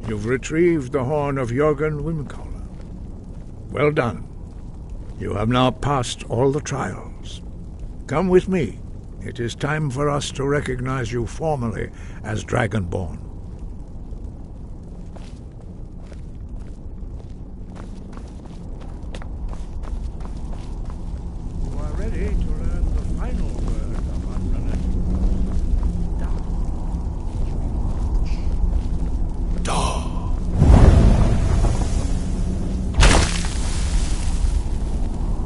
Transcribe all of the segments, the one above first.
You've retrieved the horn of Jürgen Wimcaller. Well done. You have now passed all the trials. Come with me. It is time for us to recognize you formally as Dragonborn. You are ready to learn the final word of unrelenting.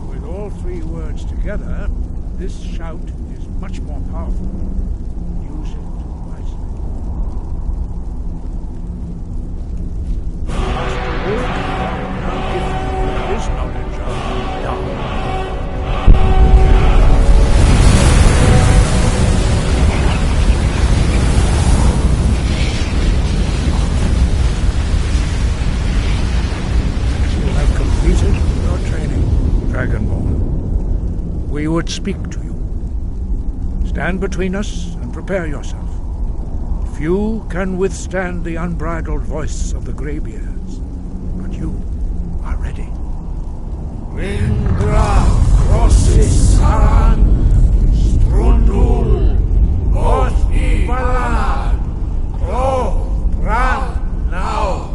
With all three words together, this shout is much more powerful. Use it wisely. Master Wolf, now gifted with his knowledge of dark. You have completed your training, Dragonborn. We would speak to you. Stand between us and prepare yourself. Few can withstand the unbridled voice of the Greybeards, but you are ready. Ringra, Crossis, Saran, Strundul, Othi, Balad, Kro, Bran, now.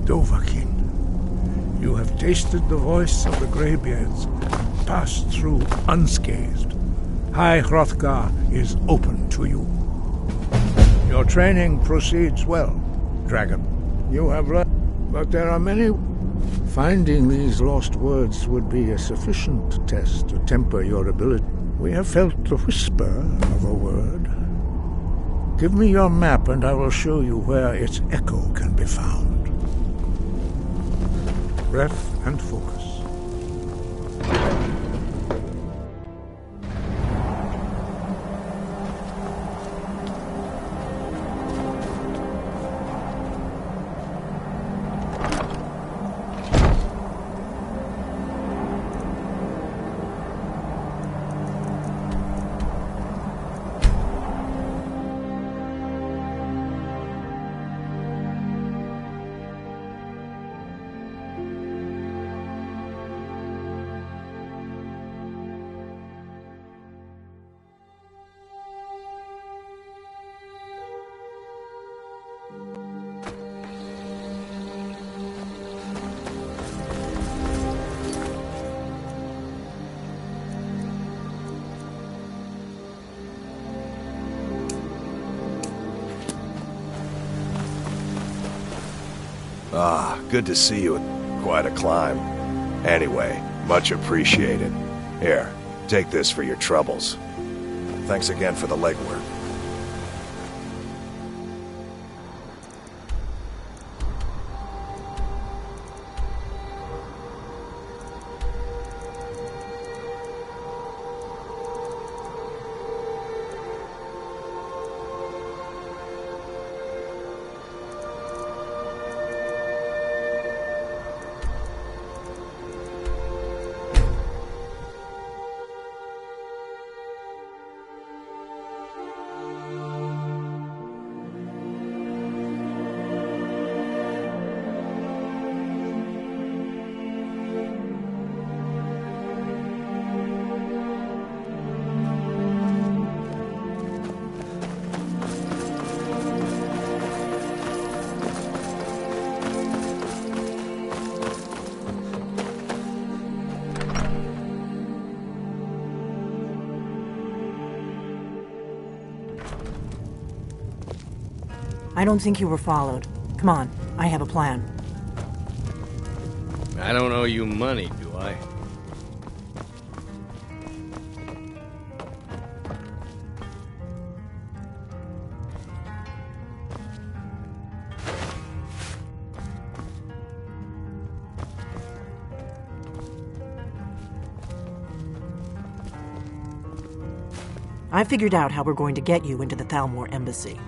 Dovahkiin, you have tasted the voice of the Greybeards and passed through unscathed. High Hrothgar is open to you. Your training proceeds well, Dragon. You have learned, but there are many. Finding these lost words would be a sufficient test to temper your ability. We have felt the whisper of a word. Give me your map and I will show you where its echo can be found. Breath and focus. Good to see you. Quite a climb. Anyway, much appreciated. Here, take this for your troubles. Thanks again for the legwork. I don't think you were followed. Come on, I have a plan. I don't owe you money, do I? I figured out how we're going to get you into the Thalmor embassy.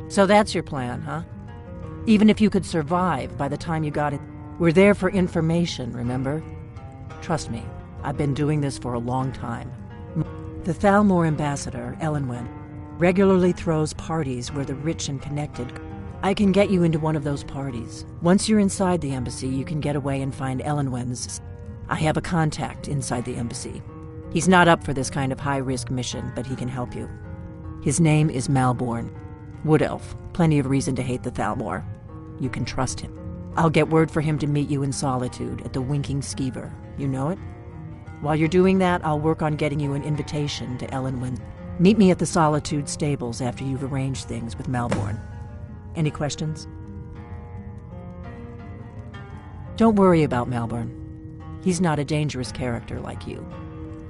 So that's your plan, huh? Even if you could survive by the time you got it, we're there for information, remember? Trust me, I've been doing this for a long time. The Thalmor ambassador, Elenwen, regularly throws parties where the rich and connected. I can get you into one of those parties. Once you're inside the embassy, you can get away and find Elenwen's. I have a contact inside the embassy. He's not up for this kind of high-risk mission, but he can help you. His name is Malborn. Wood Elf. Plenty of reason to hate the Thalmor. You can trust him. I'll get word for him to meet you in Solitude at the Winking Skeever. You know it? While you're doing that, I'll work on getting you an invitation to Elenwen. Meet me at the Solitude stables after you've arranged things with Malborn. Any questions? Don't worry about Malborn. He's not a dangerous character like you.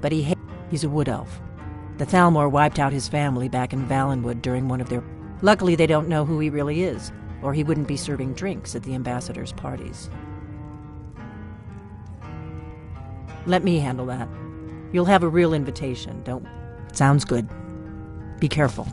But he's a wood elf. The Thalmor wiped out his family back in Valenwood during one of their... Luckily, they don't know who he really is, or he wouldn't be serving drinks at the ambassador's parties. Let me handle that. You'll have a real invitation, don't... Sounds good. Be careful.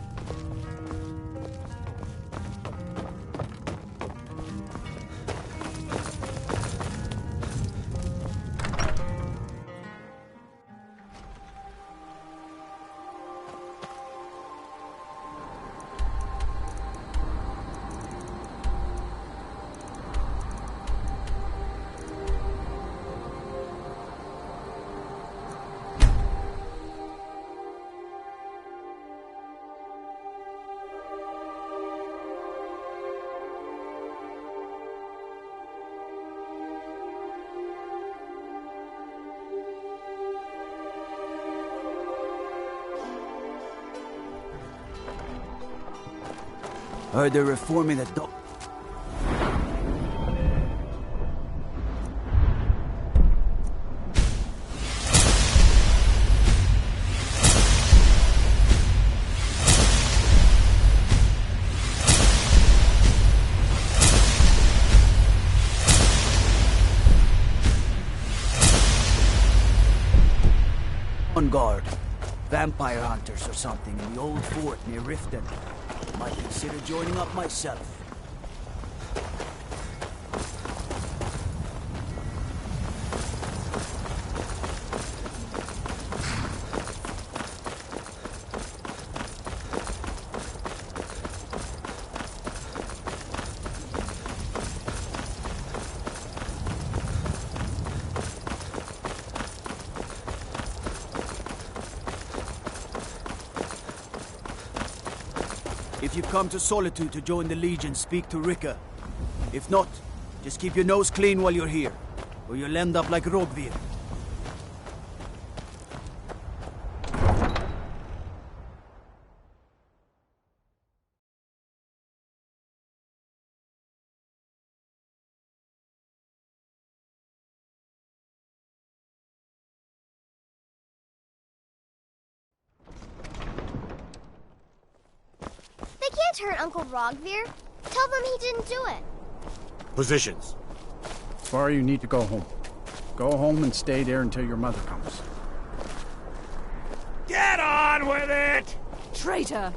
Heard they're reforming the on guard. Vampire hunters or something in the old fort near Riften. Might consider joining up myself. If you come to Solitude to join the Legion, speak to Rika. If not, just keep your nose clean while you're here, or you'll end up like Rogvir. They can't hurt Uncle Rogvir. Tell them he didn't do it. Positions. Svar, you need to go home. Go home and stay there until your mother comes. Get on with it! Traitor!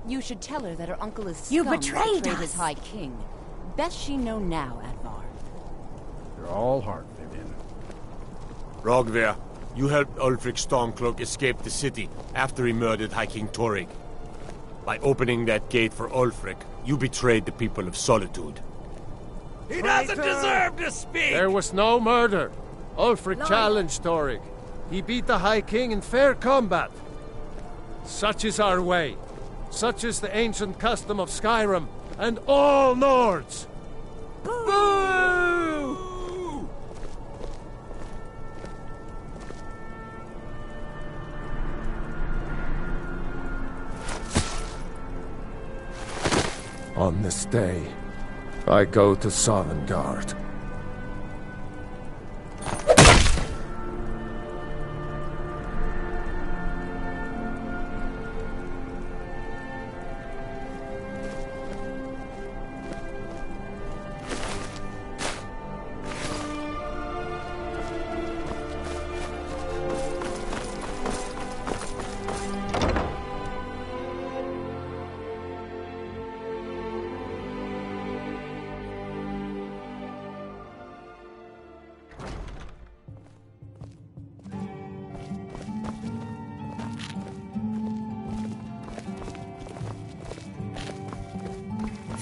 You should tell her that her uncle is You scum who betrayed us. his High King. Best she know now, Advar. You're all heart, Vivian. Rogvir, you helped Ulfric Stormcloak escape the city after he murdered High King Torrig. By opening that gate for Ulfric, you betrayed the people of Solitude. He doesn't deserve to speak! There was no murder. Ulfric challenged Torrig. He beat the High King in fair combat. Such is our way. Such is the ancient custom of Skyrim and all Nords. Boo! On this day, I go to Sovngarde.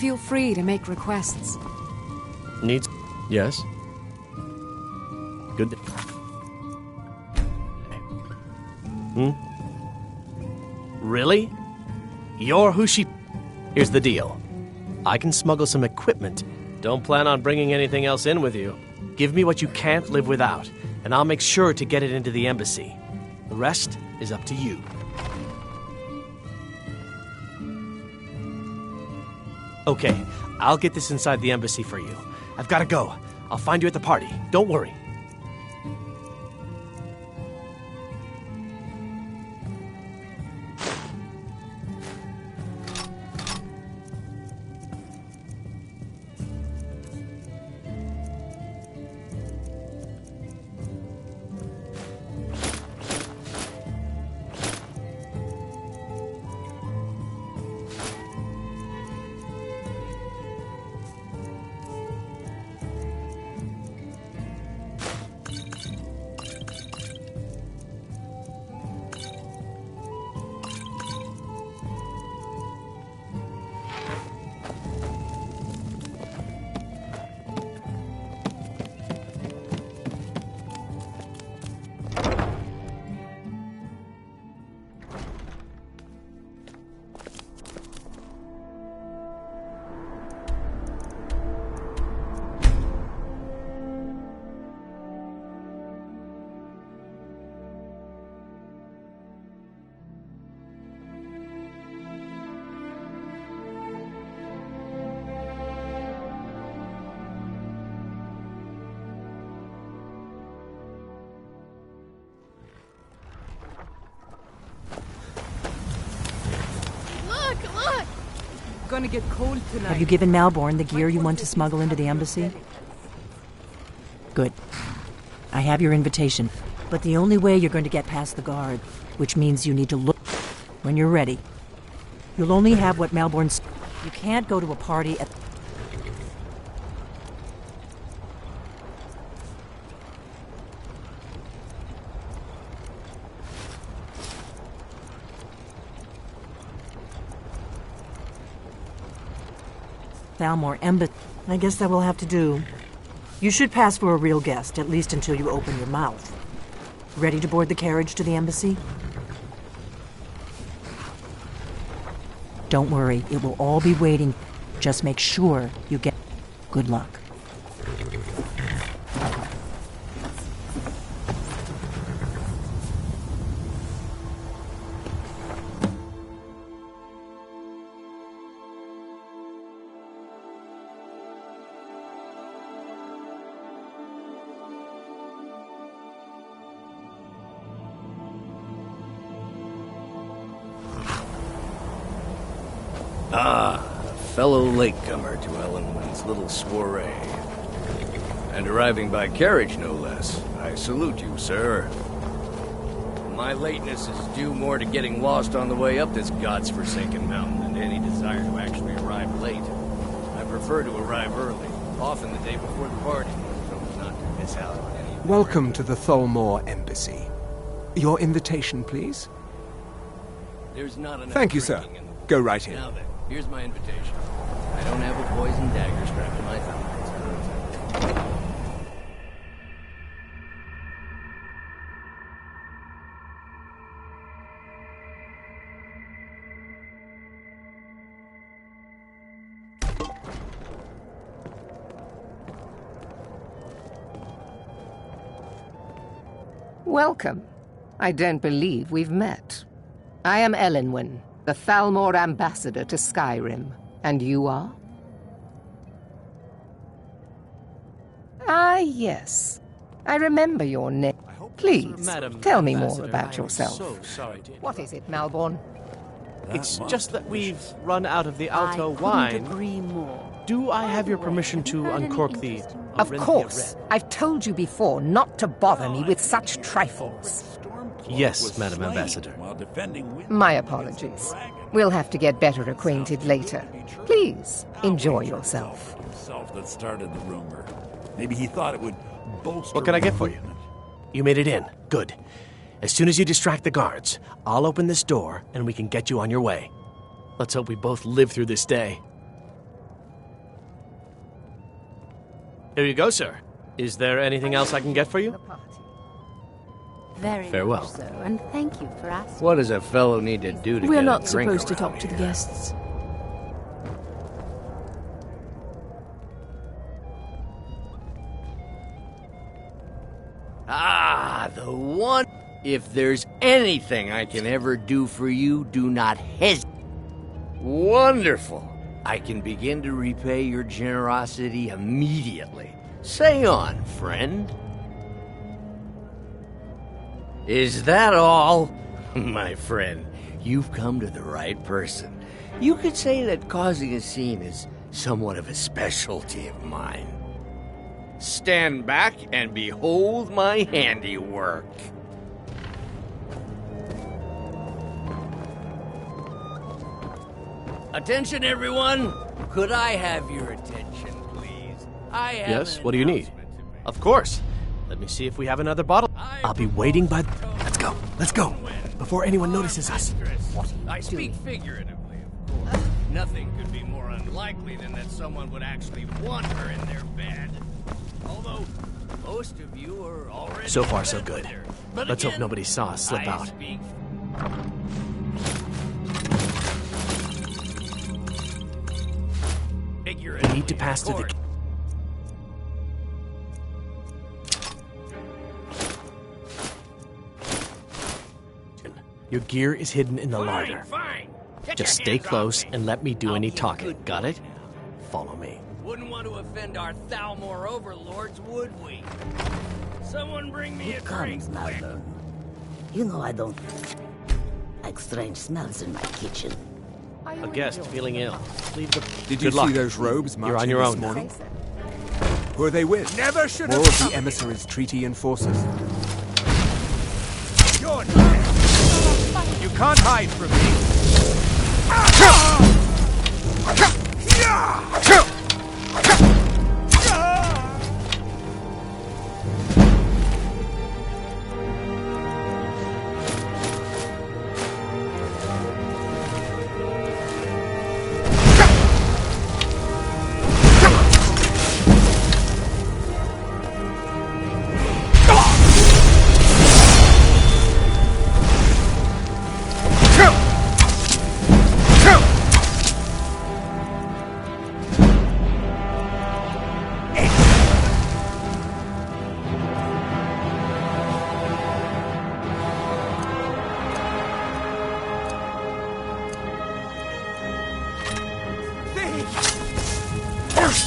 Feel free to make requests. Needs... Yes? Good. Really? You're who she... Here's the deal. I can smuggle some equipment. Don't plan on bringing anything else in with you. Give me what you can't live without, and I'll make sure to get it into the embassy. The rest is up to you. Okay, I'll get this inside the embassy for you. I've got to go. I'll find you at the party. Don't worry. Gonna get cold tonight. Have you given Malborn the gear you want to smuggle into the embassy? Good. I have your invitation, but the only way you're going to get past the guard, which means you need to look when you're ready. You'll only have what Malborn's... You can't go to a party at... Thalmor Embassy. I guess that will have to do. You should pass for a real guest, at least until you open your mouth. Ready to board the carriage to the embassy? Don't worry, it will all be waiting. Just make sure you get... Good luck. Fellow latecomer to Ellenwood's little soiree. And arriving by carriage, no less. I salute you, sir. My lateness is due more to getting lost on the way up this god's-forsaken mountain than to any desire to actually arrive late. I prefer to arrive early, often the day before the party, so as not to miss out on any... Welcome to the Thalmor Embassy. Your invitation, please? There's not enough... Thank you, sir. Go right in. Now then, here's my invitation. I don't have a poison dagger strapped to my thumb. Welcome. I don't believe we've met. I am Elenwen, the Thalmor ambassador to Skyrim. And you are? Ah, yes. I remember your name. Please, tell me more about yourself. So sorry, What is it, Malborn? It's just that we've run out of the Alto wine. Agree more. Do I have your permission to uncork the... Of course. I've told you before not to bother me with such trifles. Yes, Madam Ambassador. My apologies. We'll have to get better acquainted later. Please, enjoy yourself. Himself that started the rumor. Maybe he thought it would bolster... What can I get for you? You made it in. Good. As soon as you distract the guards, I'll open this door and we can get you on your way. Let's hope we both live through this day. Here you go, sir. Is there anything else I can get for you? Very Farewell. much so, and thank you for asking. What does a fellow need to do to We're get a not drink supposed to around talk to the here? guests. Ah, the one. If there's anything I can ever do for you, do not hesitate. Wonderful. I can begin to repay your generosity immediately. Say on, friend. Is that all? My friend, you've come to the right person. You could say that causing a scene is somewhat of a specialty of mine. Stand back and behold my handiwork. Attention, everyone! Could I have your attention, please? Yes, what do you need? Of course. Let me see if we have another bottle. I'll be waiting by... Let's go. Before anyone notices us. I speak figuratively, of course. Nothing could be more unlikely than that someone would actually want her in their bed. Although, most of you are already... So far, so good. Let's hope nobody saw us slip out. We need to pass through the... Your gear is hidden in the larder. Just stay close and let me do any talking. Got it? Follow me. Wouldn't want to offend our Thalmor overlords, would we? Someone bring me a drink, quick. You know I don't like strange smells in my kitchen. A guest feeling ill. Leave the... Did you Good luck. see those robes You're on marching your this own. morning? Who are they with? Never should More have of come. the emissaries' treaty enforcers. You're dead. You can't hide from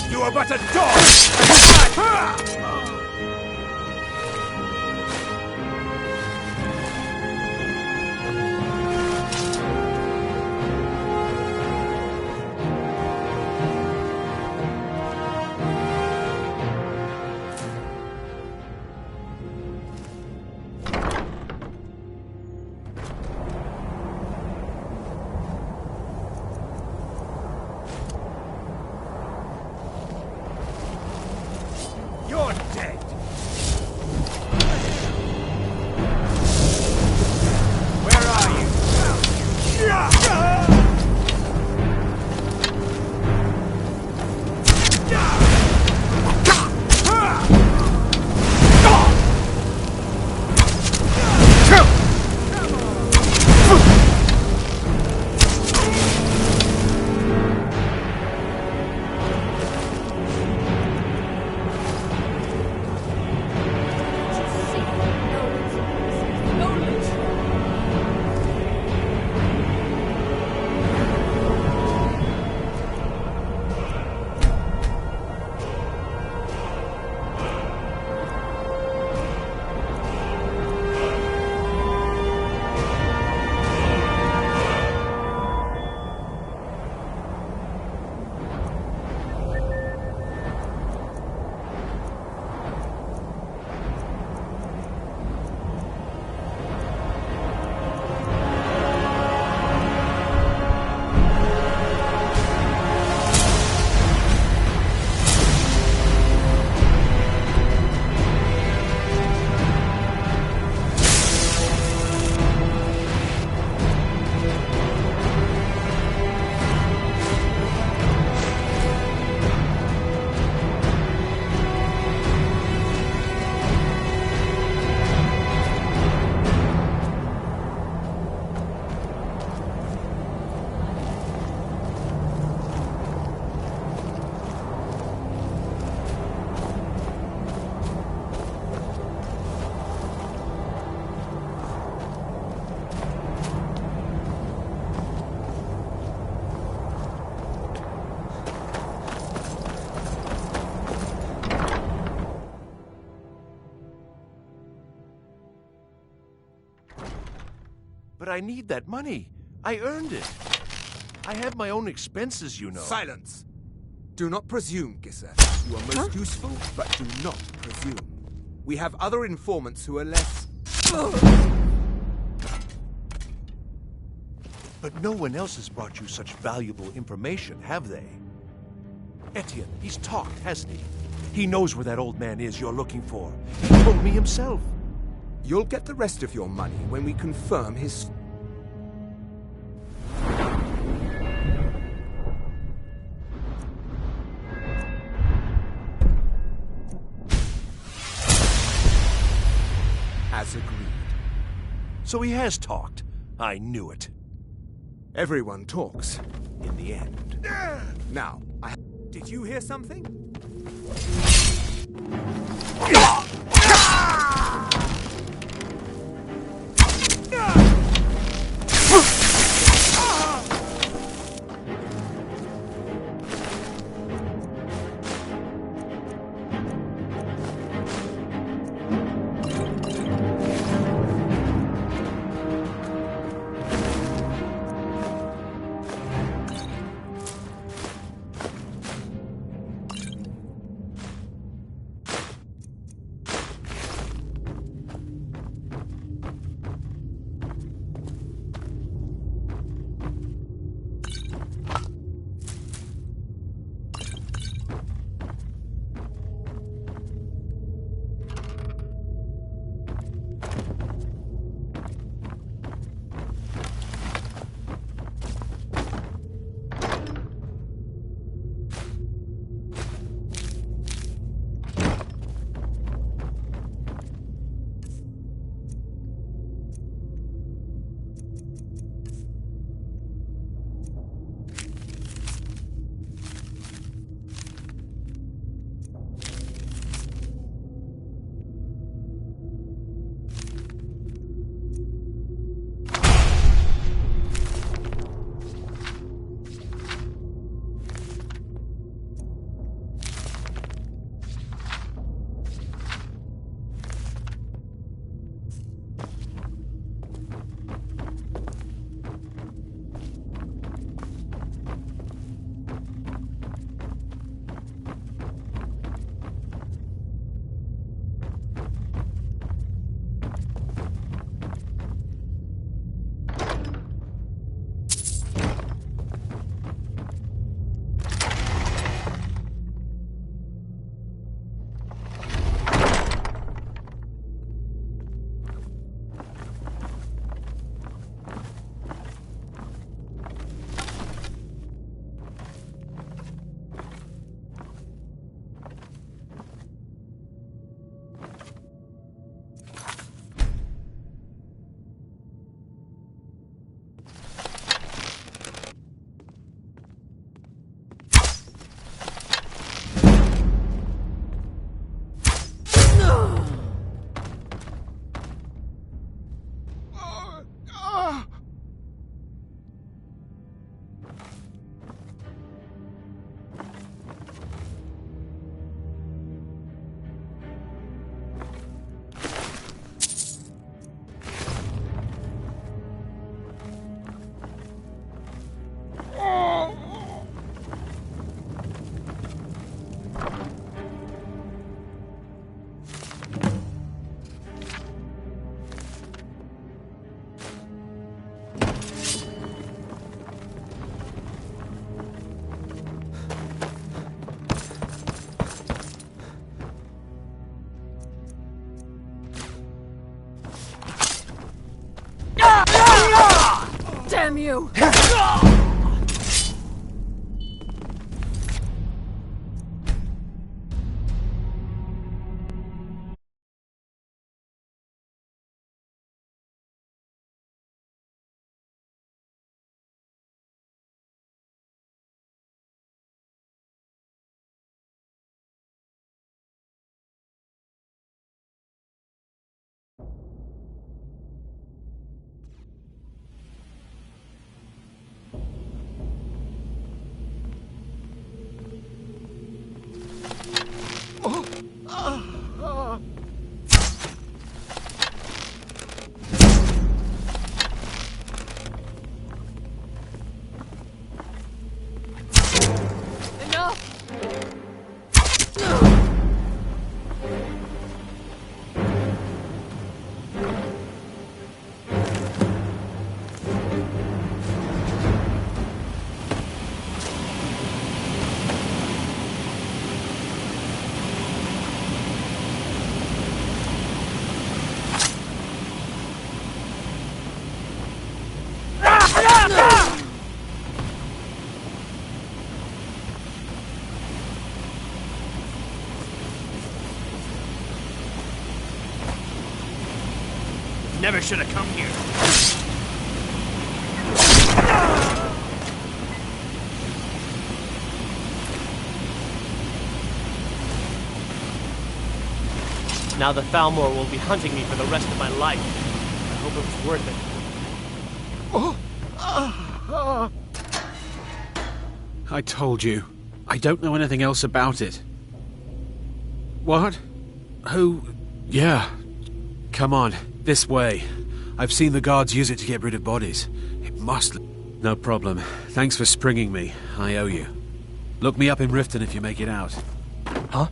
You are but a dog! You're But I need that money. I earned it. I have my own expenses, you know. Silence! Do not presume, Giseth. You are most useful, but do not presume. We have other informants who are less... But no one else has brought you such valuable information, have they? Etienne, he's talked, hasn't he? He knows where that old man is you're looking for. He told me himself. You'll get the rest of your money when we confirm his... As agreed. So he has talked. I knew it. Everyone talks, in the end. Now, did you hear something? Damn you! never should have come here. Now the Thalmor will be hunting me for the rest of my life. I hope it was worth it. I told you. I don't know anything else about it. What? Who? Yeah. Come on, this way. I've seen the guards use it to get rid of bodies. It must... No problem. Thanks for springing me. I owe you. Look me up in Riften if you make it out. Huh?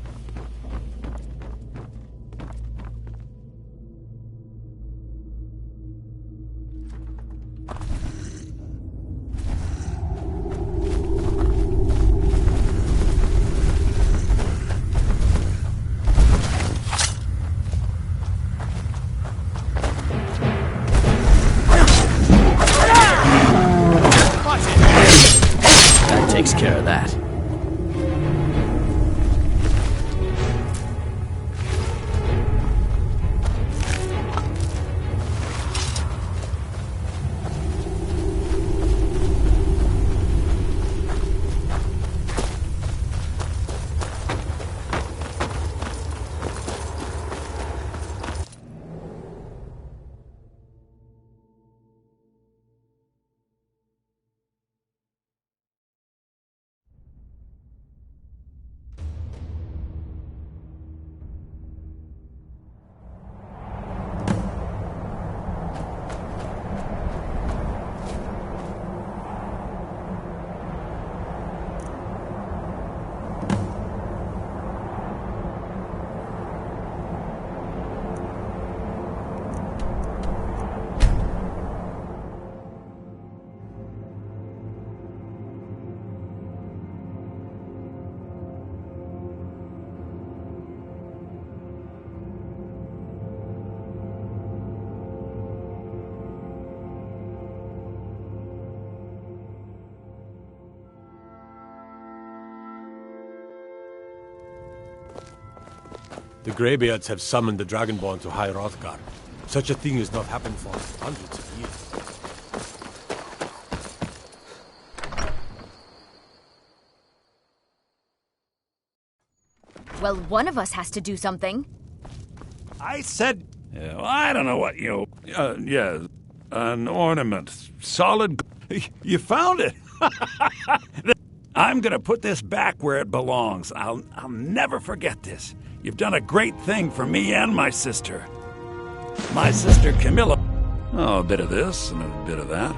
Takes care of that. The Greybeards have summoned the Dragonborn to High Hrothgar. Such a thing has not happened for hundreds of years. Well, one of us has to do something. I said... I don't know what you... yeah, an ornament. Solid... You found it! I'm gonna put this back where it belongs. I'll never forget this. You've done a great thing for me and my sister. My sister Camilla. Oh, a bit of this and a bit of that.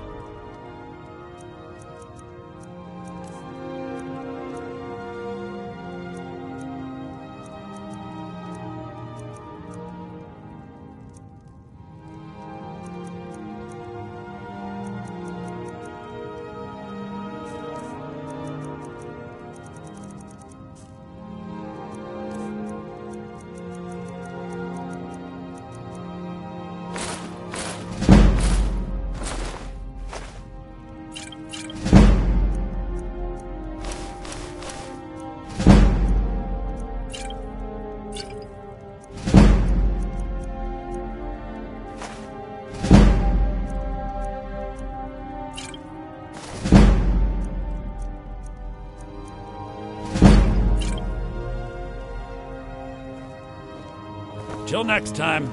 Till next time.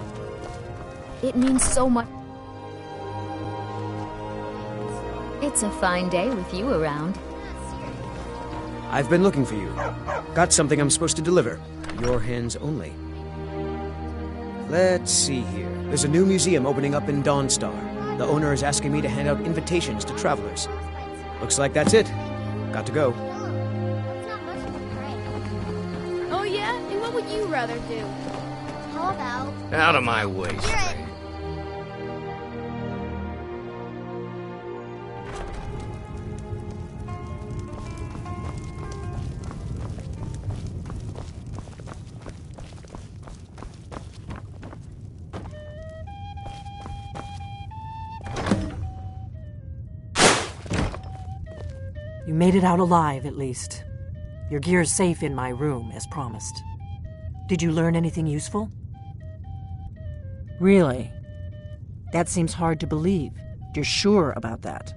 It means so much. It's a fine day with you around. I've been looking for you. Got something I'm supposed to deliver. Your hands only. Let's see here. There's a new museum opening up in Dawnstar. The owner is asking me to hand out invitations to travelers. Looks like that's it. Got to go. Oh yeah? And what would you rather do? How about... Out of my way, Stray. You made it out alive, at least. Your gear's safe in my room, as promised. Did you learn anything useful? Really? That seems hard to believe. You're sure about that?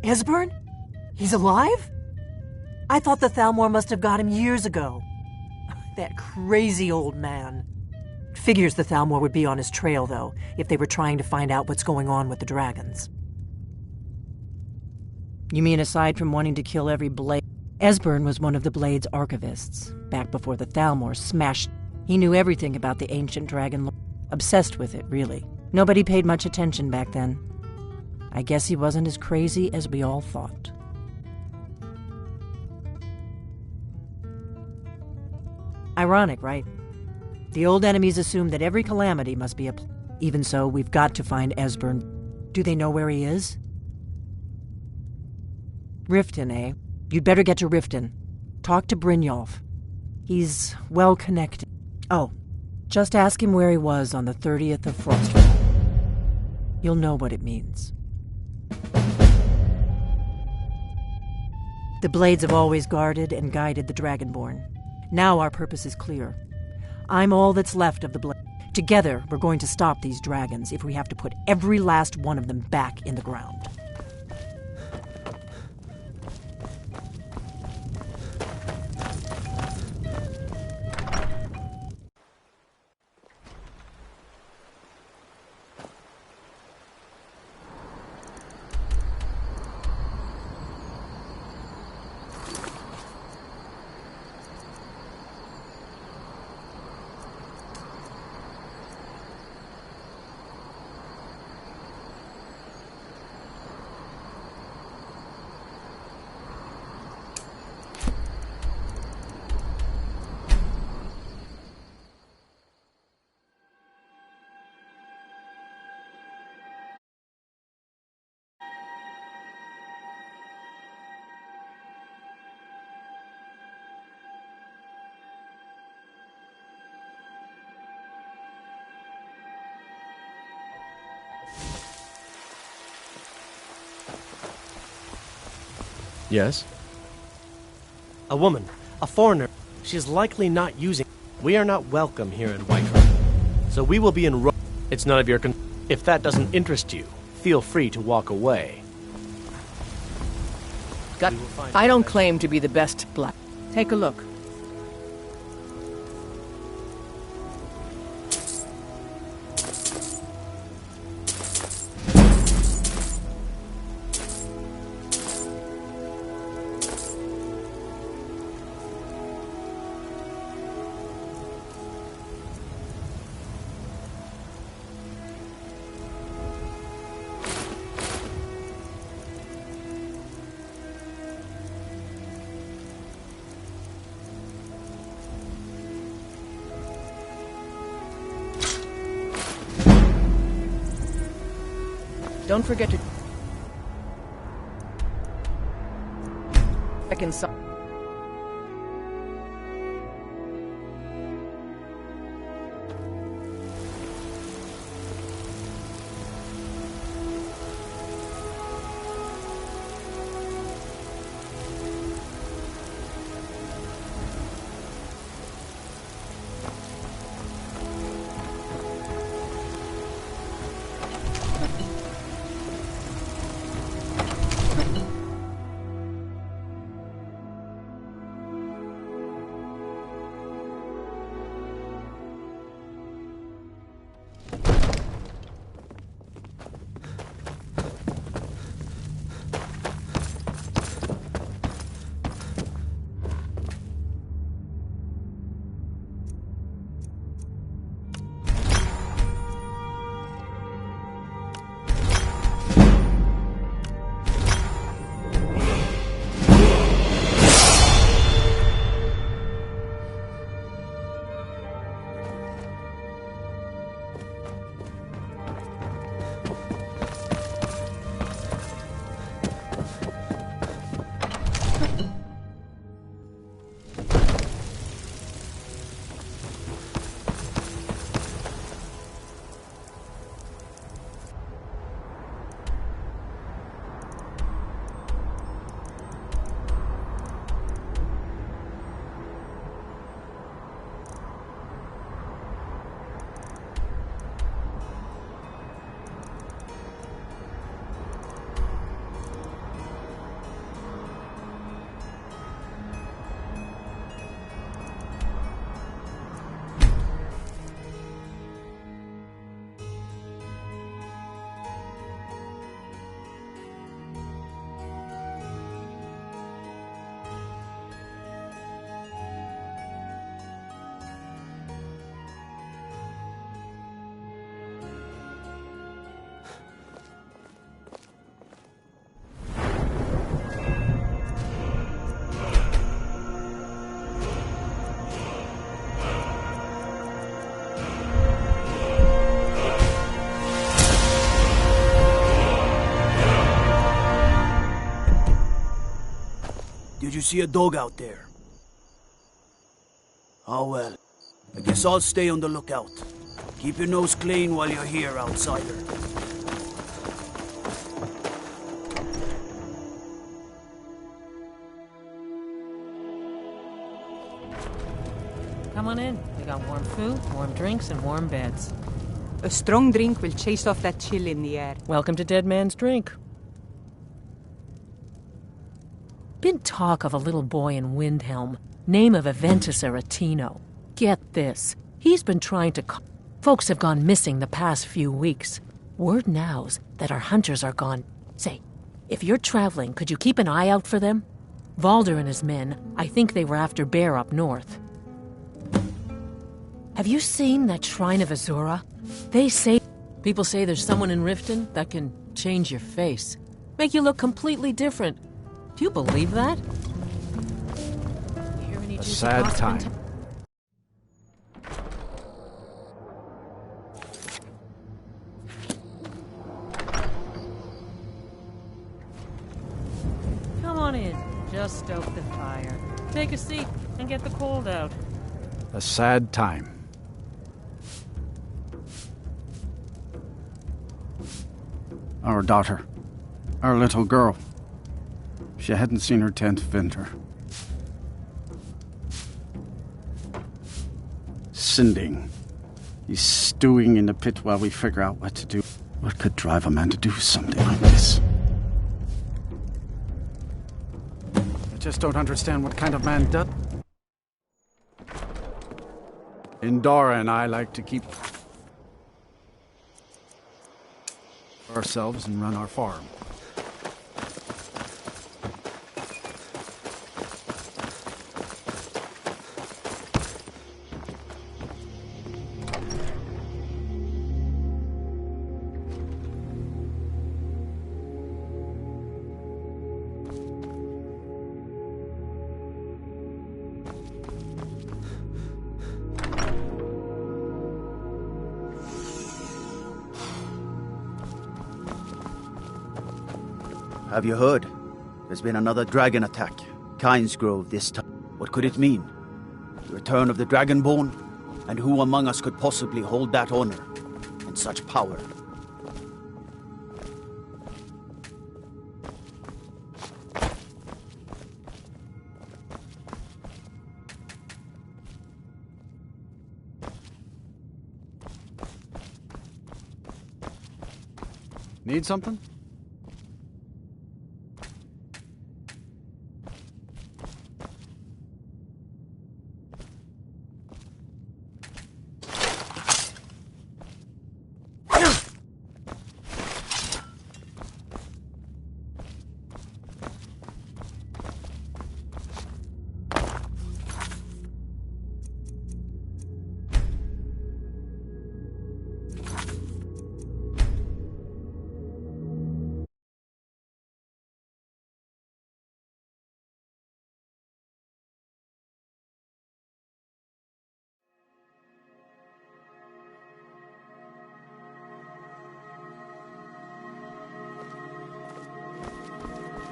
Esbern? He's alive? I thought the Thalmor must have got him years ago. That crazy old man. Figures the Thalmor would be on his trail, though, if they were trying to find out what's going on with the dragons. You mean aside from wanting to kill every blade? Esbern was one of the Blade's archivists, back before the Thalmor smashed. He knew everything about the ancient dragon lore. Obsessed with it, really. Nobody paid much attention back then. I guess he wasn't as crazy as we all thought. Ironic, right? The old enemies assume that every calamity must be a... Even so, we've got to find Esbern. Do they know where he is? Riften, eh? You'd better get to Riften. Talk to Brynjolf. He's well connected. Oh, just ask him where he was on the 30th of Frost. You'll know what it means. The Blades have always guarded and guided the Dragonborn. Now our purpose is clear. I'm all that's left of the Blade. Together, we're going to stop these dragons if we have to put every last one of them back in the ground. Yes? A woman. A foreigner. She is likely not using... We are not welcome here in Whiterun. So we will be in... It's none of your If that doesn't interest you, feel free to walk away. I don't claim to be the best black. Take a look. Don't forget to check inside. Did you see a dog out there? Oh well. I guess I'll stay on the lookout. Keep your nose clean while you're here, outsider. Come on in. We got warm food, warm drinks, and warm beds. A strong drink will chase off that chill in the air. Welcome to Dead Man's Drink. Been talk of a little boy in Windhelm, name of Aventus Aretino. Get this. He's been trying to... Folks have gone missing the past few weeks. Word now's that our hunters are gone. Say, if you're traveling, could you keep an eye out for them? Valder and his men, I think they were after Bear up north. Have you seen that Shrine of Azura? People say there's someone in Riften that can change your face. Make you look completely different. Do you believe that? You hear any A sad time. Come on in. Just stoke the fire. Take a seat and get the cold out. A sad time. Our daughter. Our little girl. She hadn't seen her 10th winter. Sinding. He's stewing in the pit while we figure out what to do. What could drive a man to do something like this? I just don't understand what kind of man does. Indara and I like to keep ourselves and run our farm. Have you heard? There's been another dragon attack. Kyne's Grove this time. What could it mean? The return of the Dragonborn? And who among us could possibly hold that honor and such power? Need something?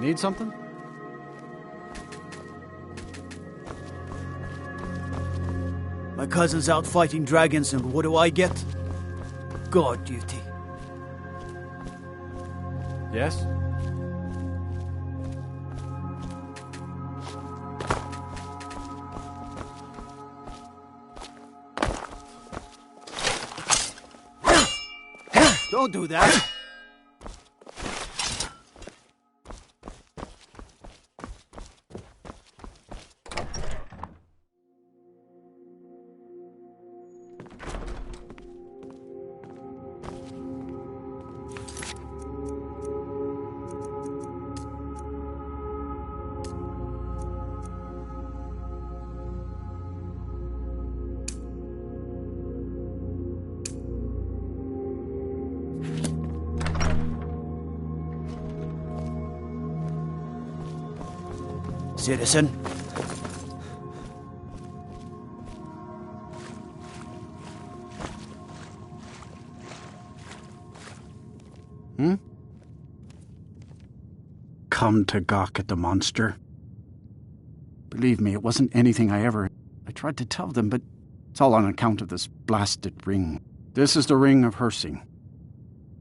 Need something? My cousin's out fighting dragons, and what do I get? God duty. Yes? Don't do that! Citizen. Come to gawk at the monster? Believe me, it wasn't anything I tried to tell them, but it's all on account of this blasted ring. This is the ring of Hersing.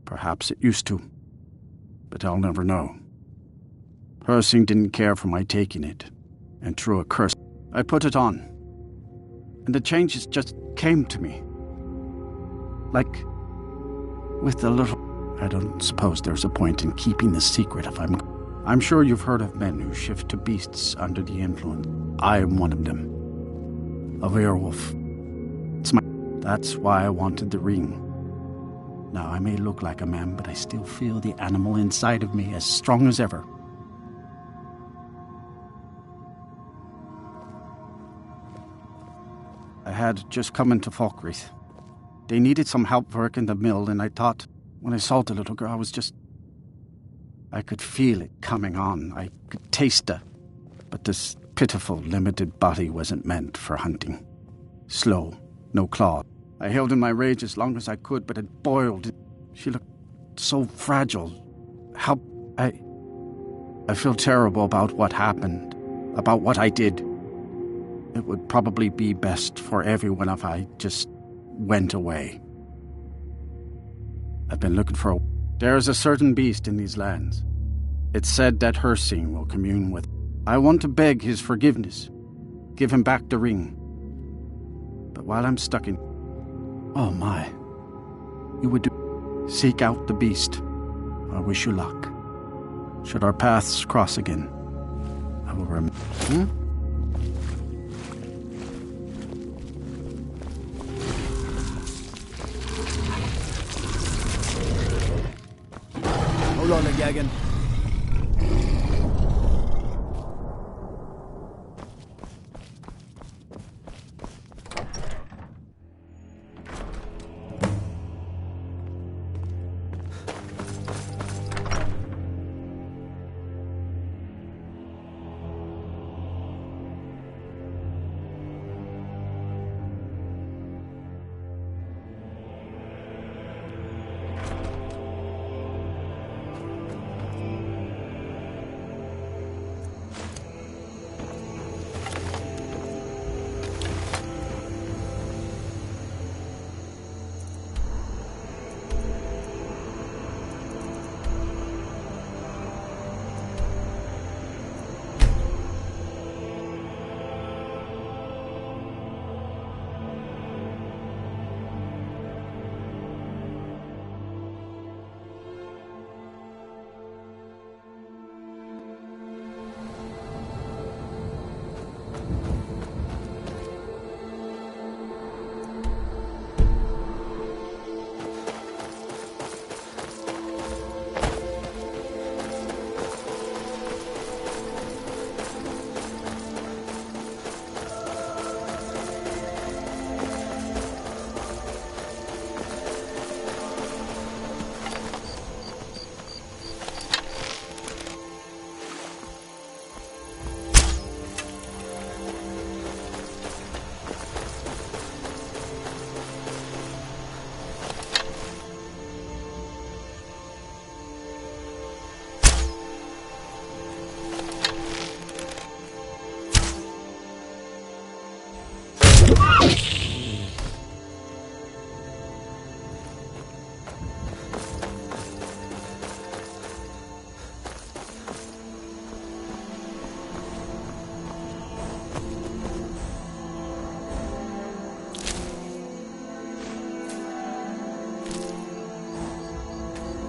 Perhaps it used to, but I'll never know. Hersing didn't care for my taking it, and through a curse, I put it on. And the changes just came to me. Like, with the little... I don't suppose there's a point in keeping the secret if I'm sure you've heard of men who shift to beasts under the influence. I am one of them. A werewolf. That's why I wanted the ring. Now, I may look like a man, but I still feel the animal inside of me as strong as ever. I had just come into Falkreath. They needed some help working the mill, and I thought, when I saw the little girl, I could feel it coming on. I could taste her. But this pitiful, limited body wasn't meant for hunting. Slow, no claw. I held in my rage as long as I could, but it boiled. She looked so fragile. I feel terrible about what happened, about what I did. It would probably be best for everyone if I just went away. I've been looking for There's a certain beast in these lands. It's said that Hersing will commune with. I want to beg his forgiveness. Give him back the ring. But while I'm stuck in... Oh my. You would seek out the beast. I wish you luck. Should our paths cross again, I will remember. Hold on, Gagan.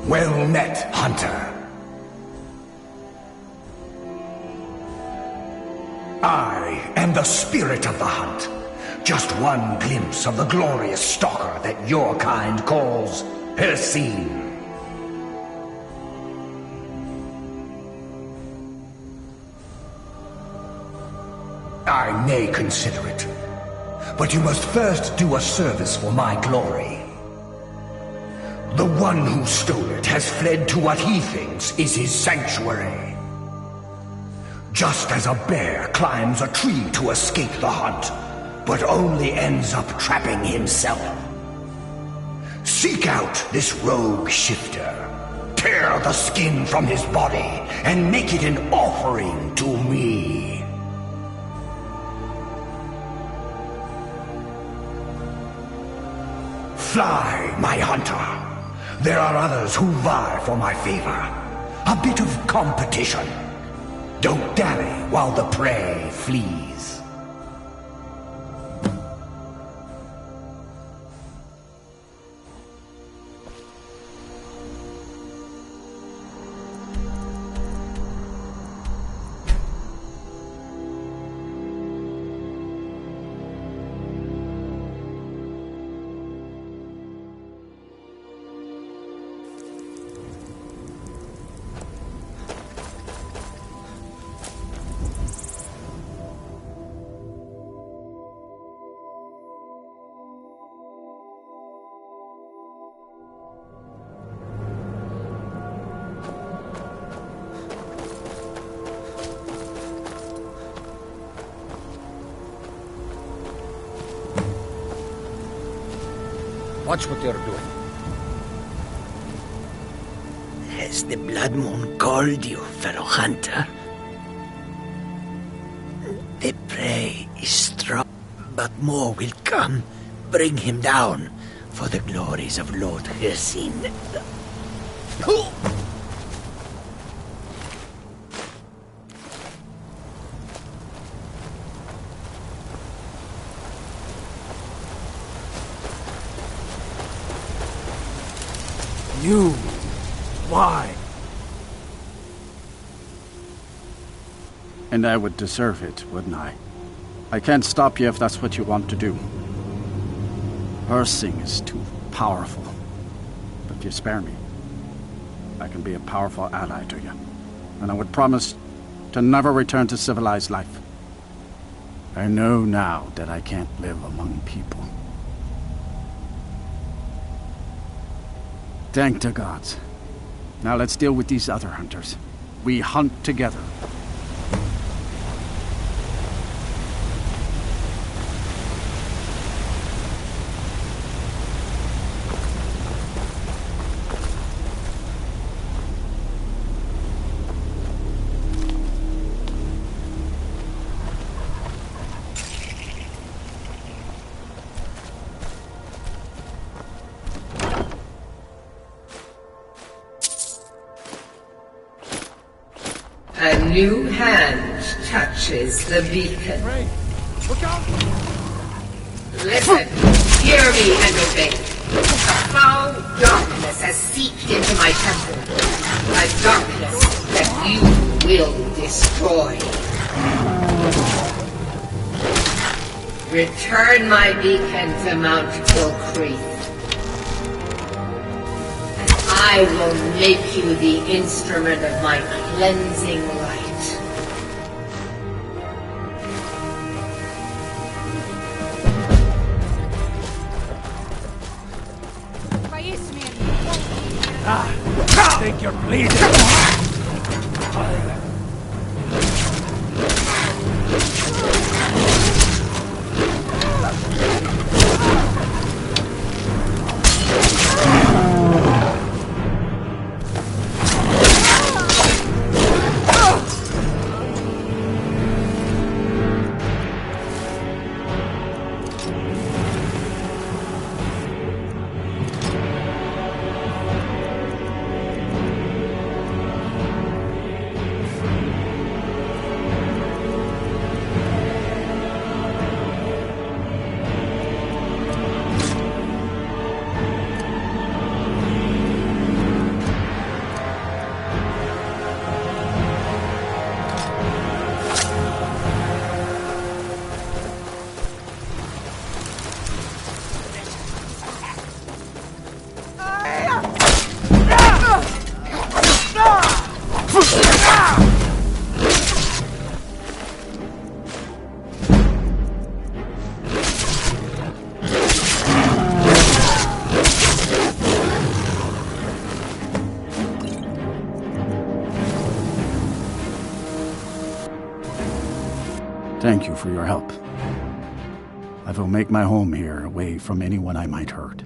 Well met, hunter. I am the spirit of the hunt. Just one glimpse of the glorious stalker that your kind calls Hersing. I may consider it, but you must first do a service for my glory. The one who stole it has fled to what he thinks is his sanctuary. Just as a bear climbs a tree to escape the hunt, but only ends up trapping himself. Seek out this rogue shifter, tear the skin from his body, and make it an offering to me. Fly, my hunter. There are others who vie for my favor. A bit of competition. Don't dally while the prey flees. Watch what you're doing. Has the Blood Moon called you, fellow hunter? The prey is strong, but more will come. Bring him down for the glories of Lord Hircine. You? Why? And I would deserve it, wouldn't I? I can't stop you if that's what you want to do. Hircine is too powerful. But if you spare me, I can be a powerful ally to you. And I would promise to never return to civilized life. I know now that I can't live among people. Thank the gods. Now let's deal with these other hunters. We hunt together. A new hand touches the beacon. Look out! Listen, hear me and obey. A foul darkness has seeped into my temple. A darkness that you will destroy. Return my beacon to Mount Kilcreath. I will make you the instrument of my cleansing light. I think you're bleeding. Thank you for your help. I will make my home here, away from anyone I might hurt.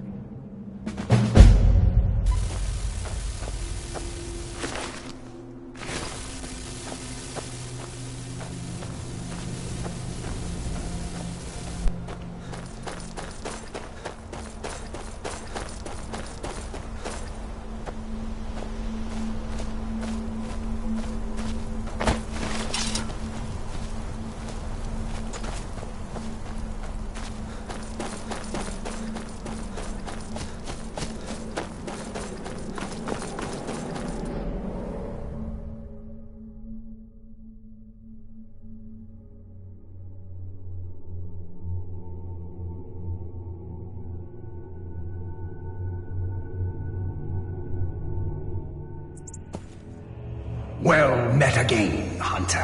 Well met again, Hunter.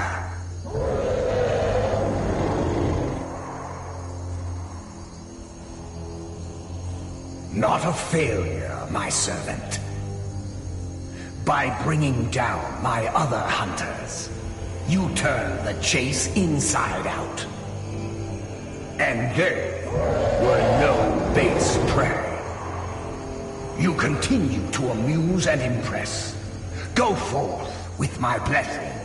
Not a failure, my servant. By bringing down my other hunters, you turn the chase inside out. And they were no base prey. You continue to amuse and impress. Go forth with my blessing.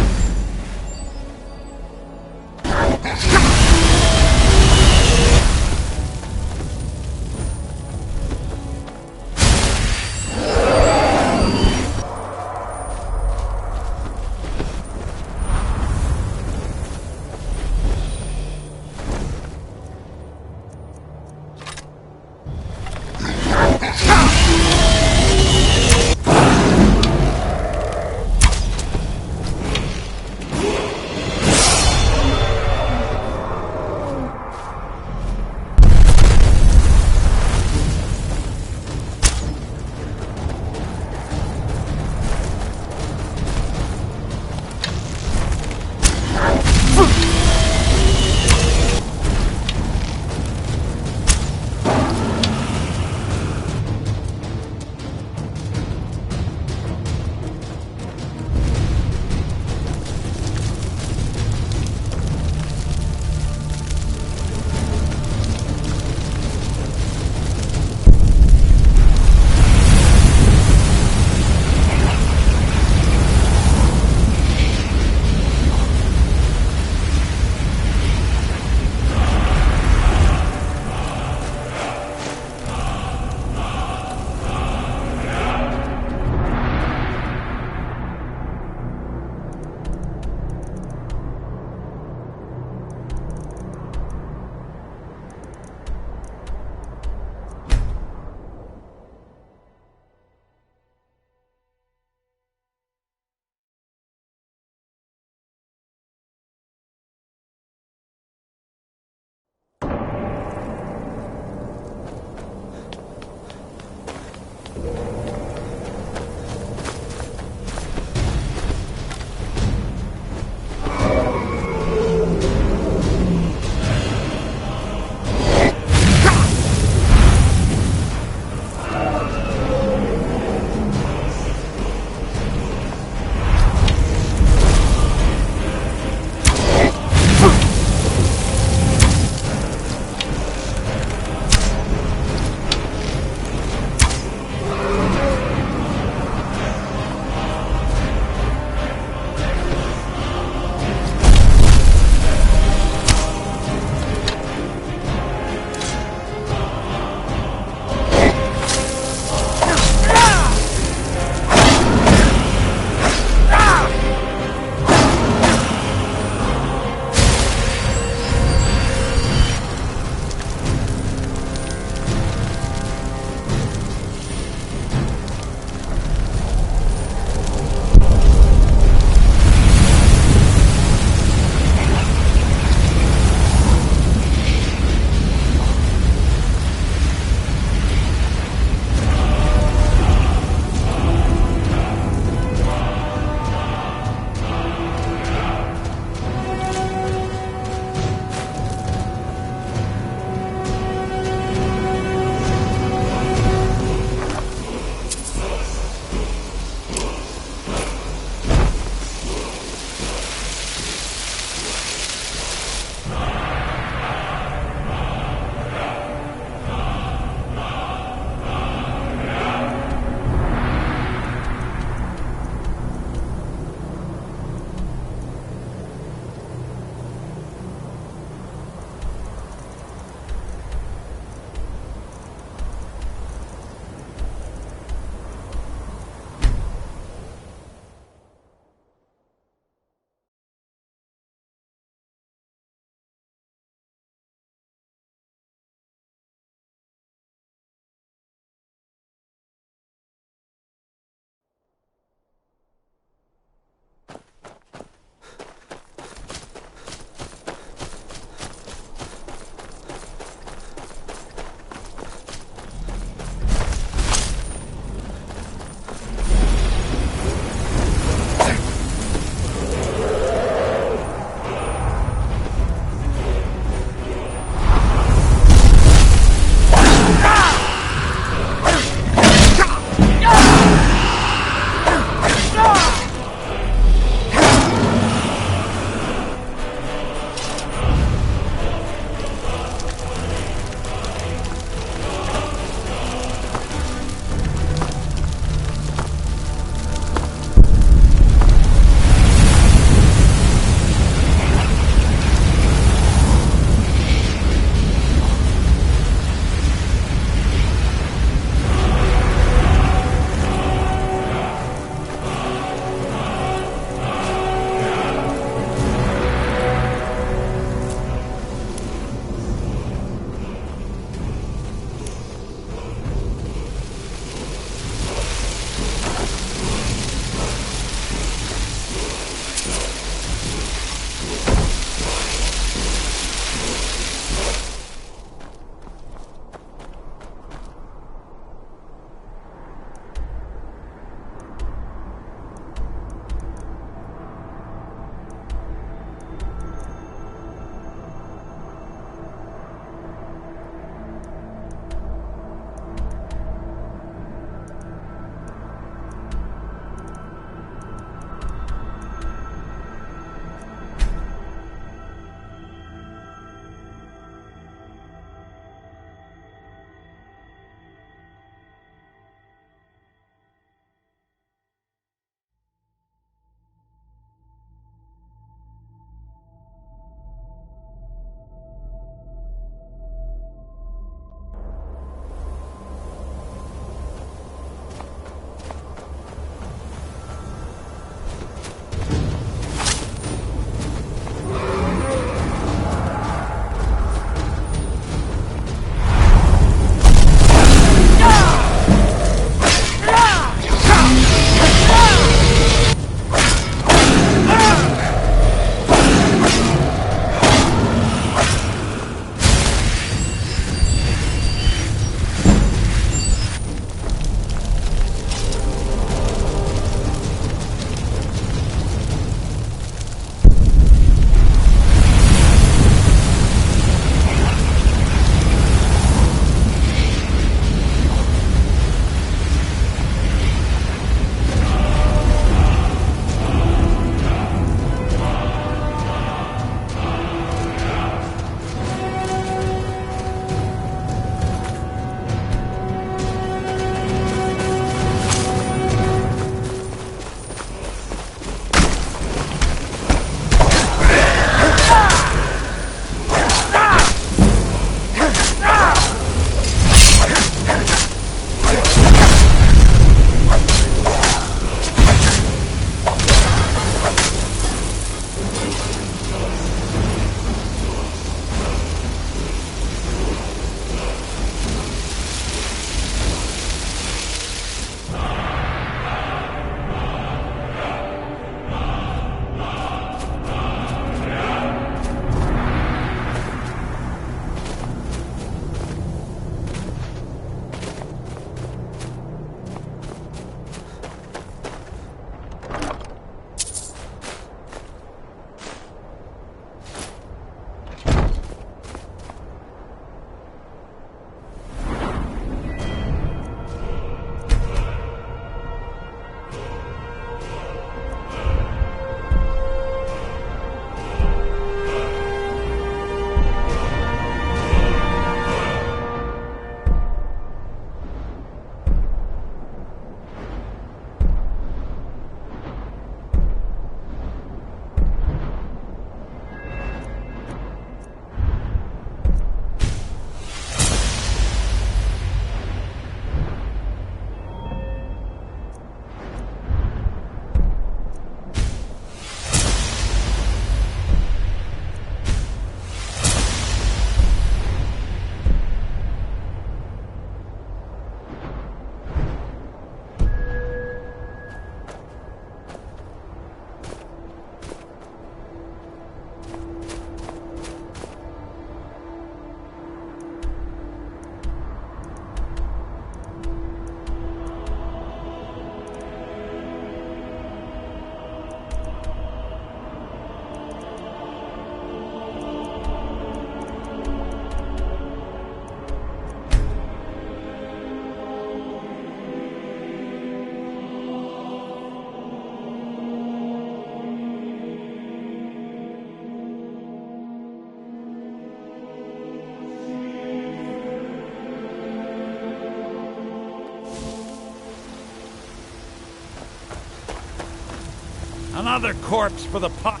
Another corpse for the pot.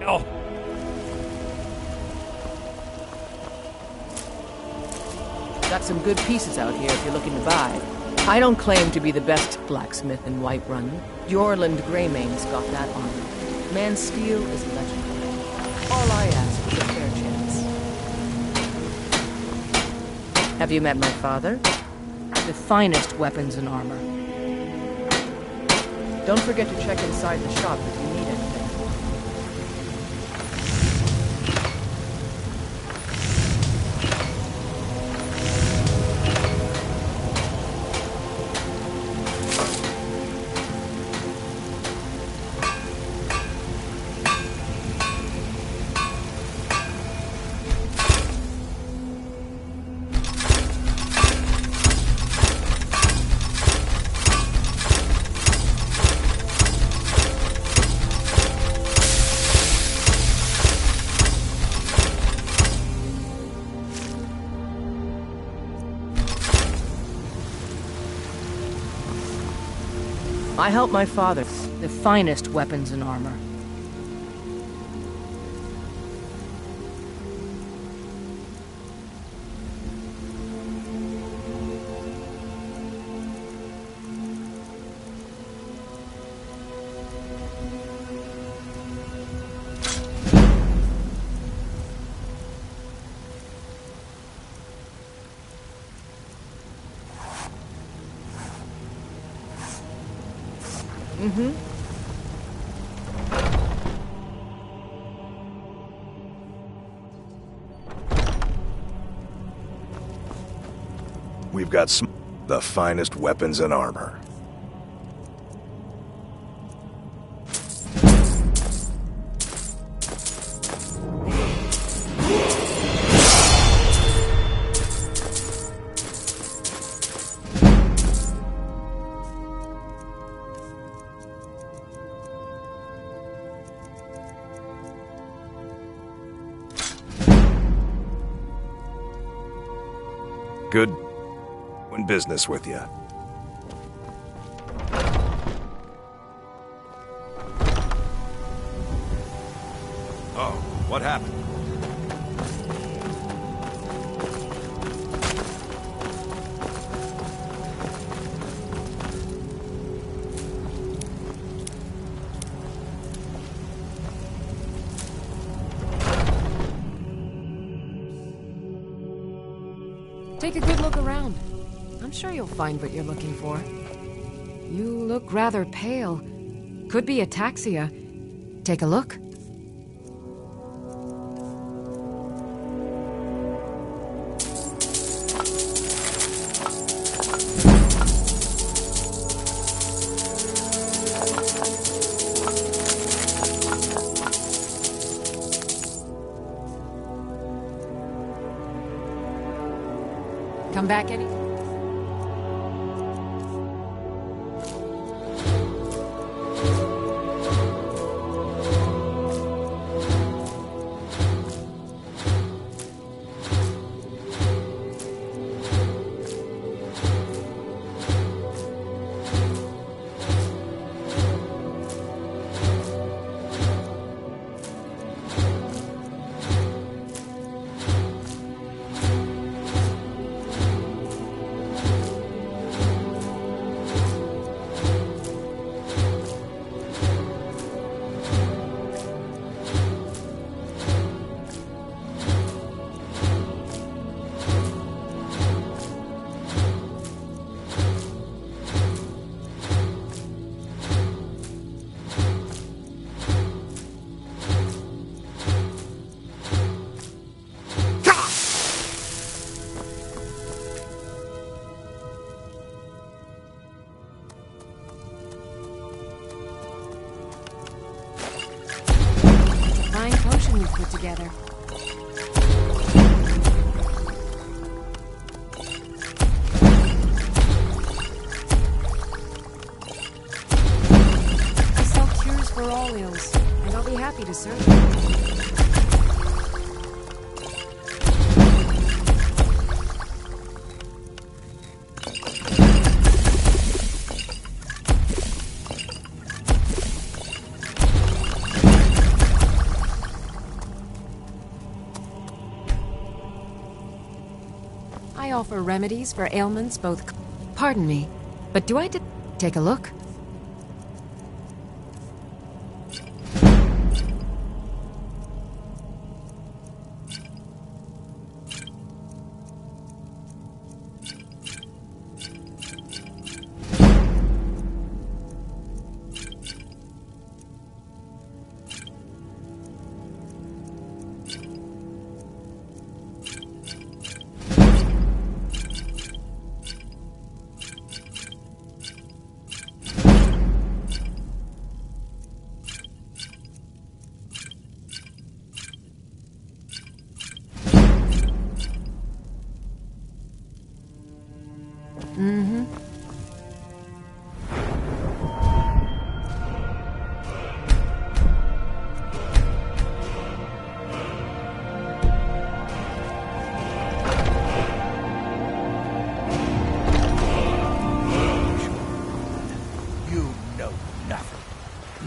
Oh. Got some good pieces out here if you're looking to buy. I don't claim to be the best blacksmith in Whiterun. Jorland Greymane's got that armor. Man's steel is legendary. All I ask is a fair chance. Have you met my father? The finest weapons and armor. Don't forget to check inside the shop if you need anything. I helped my father, the finest weapons and armor. We've got the finest weapons and armor. Good business with you. Oh, what happened? Take a good look around. I'm sure you'll find what you're looking for. You look rather pale. Could be ataxia. Take a look. Come back any... We've put together. I sell cures for all ills, and I'll be happy to serve you. offer remedies for ailments both... Pardon me, but do I take a look?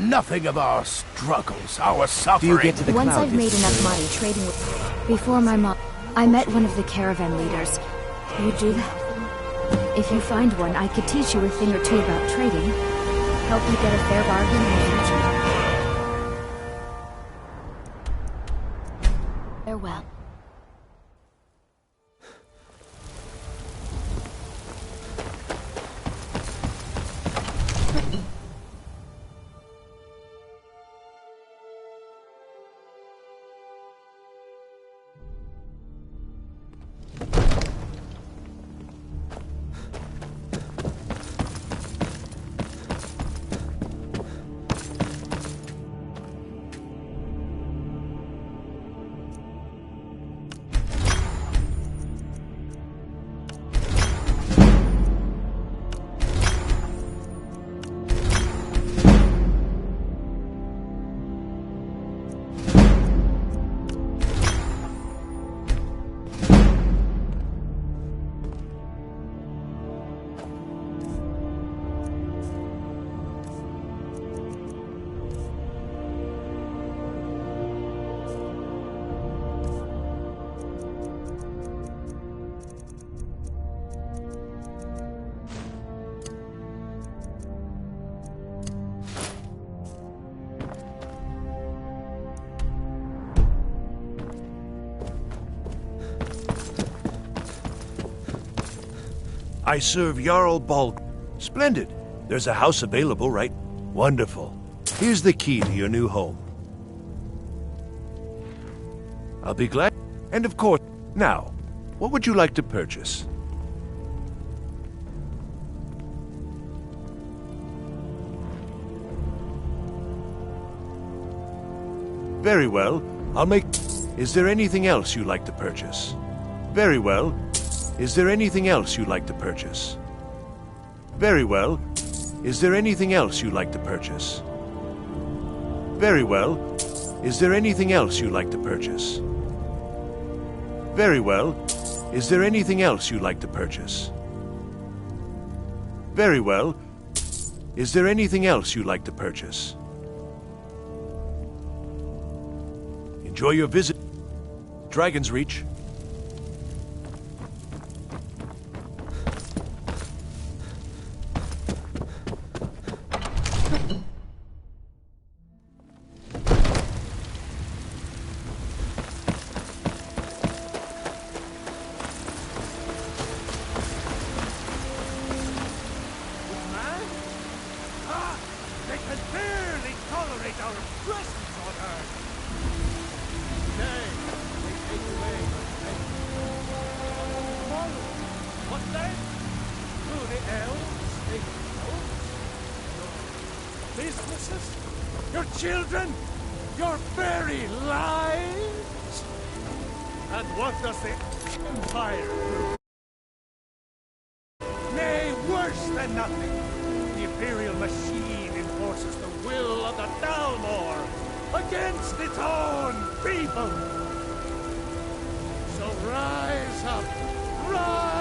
Nothing of our struggles, our suffering. Do you get to the Once cloud I've made enough money trading with... Before my mom, I met one of the caravan leaders. You do that? If you find one, I could teach you a thing or two about trading. Help you get a fair bargain in the future. Farewell. I serve Jarl Balg. Splendid. There's a house available, right? Wonderful. Here's the key to your new home. I'll be glad. And of course, now, what would you like to purchase? Very well. I'll make... Is there anything else you'd like to purchase? Very well. Is there anything else you'd like to purchase? Very well. Is there anything else you'd like to purchase? Very well. Is there anything else you'd like to purchase? Very well. Is there anything else you'd like to purchase? Very well. Is there anything else you'd like to purchase? Enjoy your visit. Dragon's Reach. Your children, your very lives? And what does the Empire do? Nay, worse than nothing. The Imperial machine enforces the will of the Thalmor against its own people. So rise up, rise!